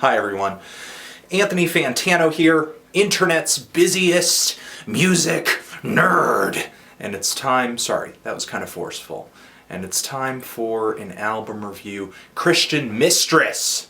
Hi everyone, Anthony Fantano here, internet's busiest music nerd. And it's time, sorry, that was kind of forceful. And it's time for an album review, Christian Mistress,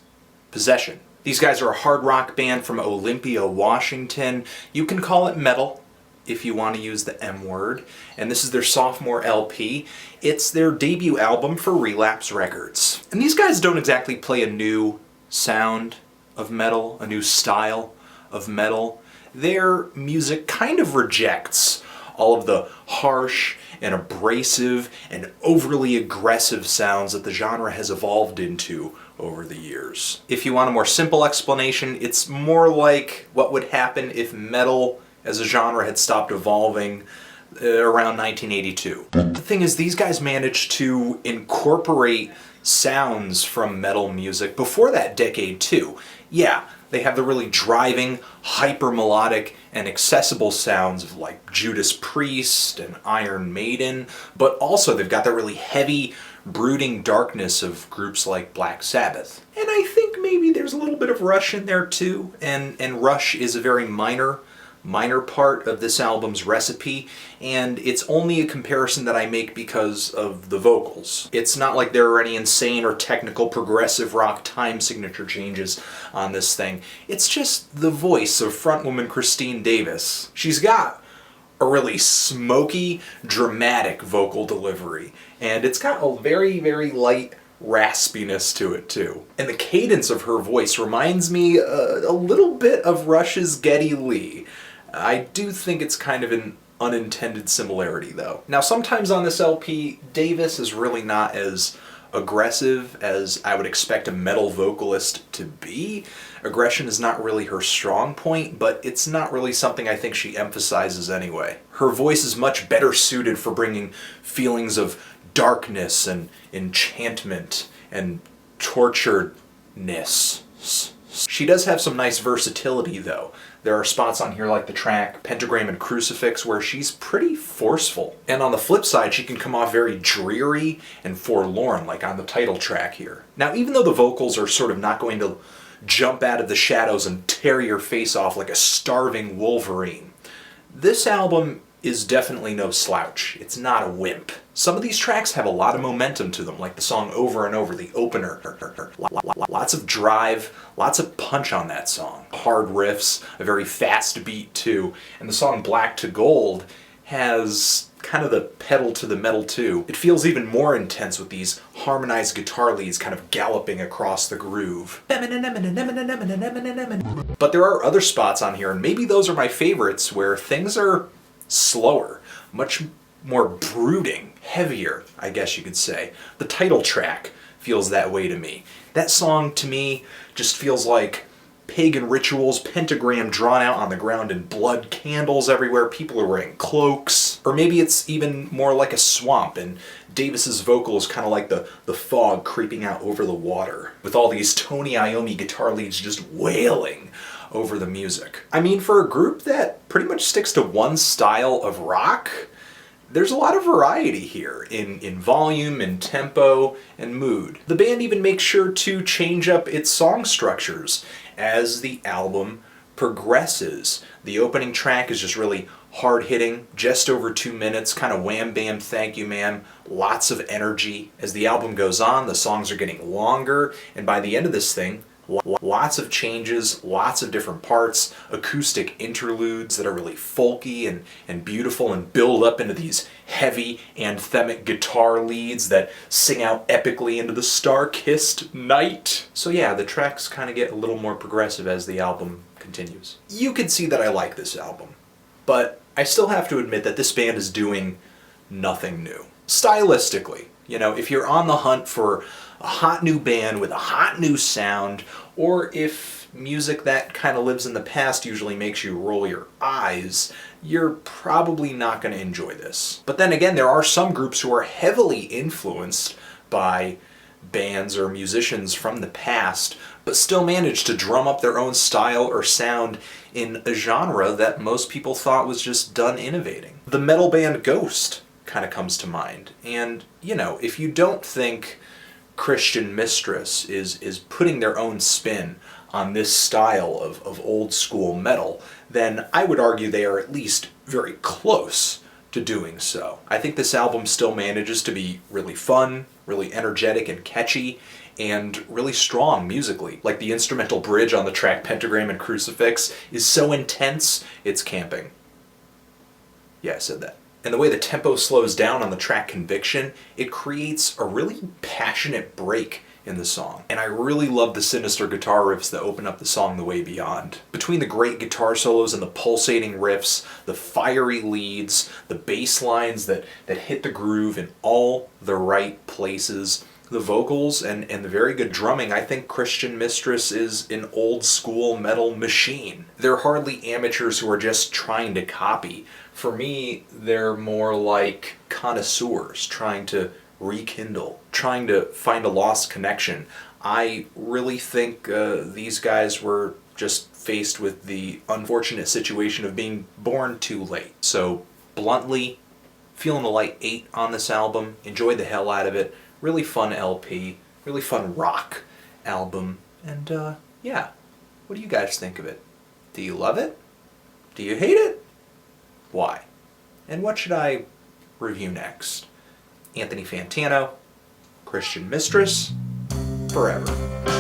POSESSION. These guys are a hard rock band from Olympia, Washington. You can call it metal if you want to use the M word. And this is their sophomore LP. It's their debut album for Relapse Records. And these guys don't exactly play a new sound of metal, a new style of metal. Their music kind of rejects all of the harsh and abrasive and overly aggressive sounds that the genre has evolved into over the years. If you want a more simple explanation, it's more like what would happen if metal as a genre had stopped evolving around 1982. The thing is, these guys managed to incorporate sounds from metal music before that decade too. Yeah, they have the really driving, hyper-melodic, and accessible sounds of like Judas Priest and Iron Maiden, but also they've got that really heavy, brooding darkness of groups like Black Sabbath. And I think maybe there's a little bit of Rush in there too, and Rush is a very minor part of this album's recipe, and it's only a comparison that I make because of the vocals. It's not like there are any insane or technical progressive rock time signature changes on this thing. It's just the voice of frontwoman Christine Davis. She's got a really smoky, dramatic vocal delivery, and it's got a very, very light raspiness to it too. And the cadence of her voice reminds me a little bit of Rush's Geddy Lee. I do think it's kind of an unintended similarity though. Now sometimes on this LP, Davis is really not as aggressive as I would expect a metal vocalist to be. Aggression is not really her strong point, but it's not really something I think she emphasizes anyway. Her voice is much better suited for bringing feelings of darkness and enchantment and torturedness. She does have some nice versatility though. There are spots on here like the track Pentagram and Crucifix where she's pretty forceful. And on the flip side, she can come off very dreary and forlorn, like on the title track here. Now, even though the vocals are sort of not going to jump out of the shadows and tear your face off like a starving Wolverine, this album is definitely no slouch. It's not a wimp. Some of these tracks have a lot of momentum to them, like the song Over and Over, the opener. Lots of drive, lots of punch on that song. Hard riffs, a very fast beat too, and the song Black to Gold has kind of the pedal to the metal too. It feels even more intense with these harmonized guitar leads kind of galloping across the groove. But there are other spots on here, and maybe those are my favorites, where things are slower, much more brooding, heavier, I guess you could say. The title track feels that way to me. That song, to me, just feels like pagan rituals, pentagram drawn out on the ground in blood, candles everywhere, people are wearing cloaks. Or maybe it's even more like a swamp, and Davis's vocal is kind of like the fog creeping out over the water, with all these Tony Iommi guitar leads just wailing over the music. I mean, for a group that pretty much sticks to one style of rock, there's a lot of variety here in volume and tempo and mood. The band even makes sure to change up its song structures as the album progresses. The opening track is just really hard-hitting, just over 2 minutes, kind of wham bam thank you ma'am, lots of energy. As the album goes on, the songs are getting longer, and by the end of this thing, lots of changes, lots of different parts, acoustic interludes that are really folky and beautiful and build up into these heavy anthemic guitar leads that sing out epically into the star-kissed night. So yeah, the tracks kind of get a little more progressive as the album continues. You can see that I like this album, but I still have to admit that this band is doing nothing new. Stylistically, you know, if you're on the hunt for a hot new band with a hot new sound, or if music that kind of lives in the past usually makes you roll your eyes, you're probably not going to enjoy this. But then again, there are some groups who are heavily influenced by bands or musicians from the past, but still manage to drum up their own style or sound in a genre that most people thought was just done innovating. The metal band Ghost kind of comes to mind, and you know, if you don't think Christian Mistress is putting their own spin on this style of old school metal, then I would argue they are at least very close to doing so. I think this album still manages to be really fun, really energetic and catchy, and really strong musically. Like the instrumental bridge on the track Pentagram and Crucifix is so intense, it's camping. Yeah, I said that. And the way the tempo slows down on the track Conviction, it creates a really passionate break in the song. And I really love the sinister guitar riffs that open up the song The Way Beyond. Between the great guitar solos and the pulsating riffs, the fiery leads, the bass lines that hit the groove in all the right places, the vocals and the very good drumming, I think Christian Mistress is an old school metal machine. They're hardly amateurs who are just trying to copy. For me, they're more like connoisseurs trying to rekindle, trying to find a lost connection. I really think these guys were just faced with the unfortunate situation of being born too late. So, bluntly, feeling a light 8 on this album, enjoyed the hell out of it. Really fun LP, really fun rock album, and yeah, what do you guys think of it? Do you love it? Do you hate it? Why? And what should I review next? Anthony Fantano, Christian Mistress, forever.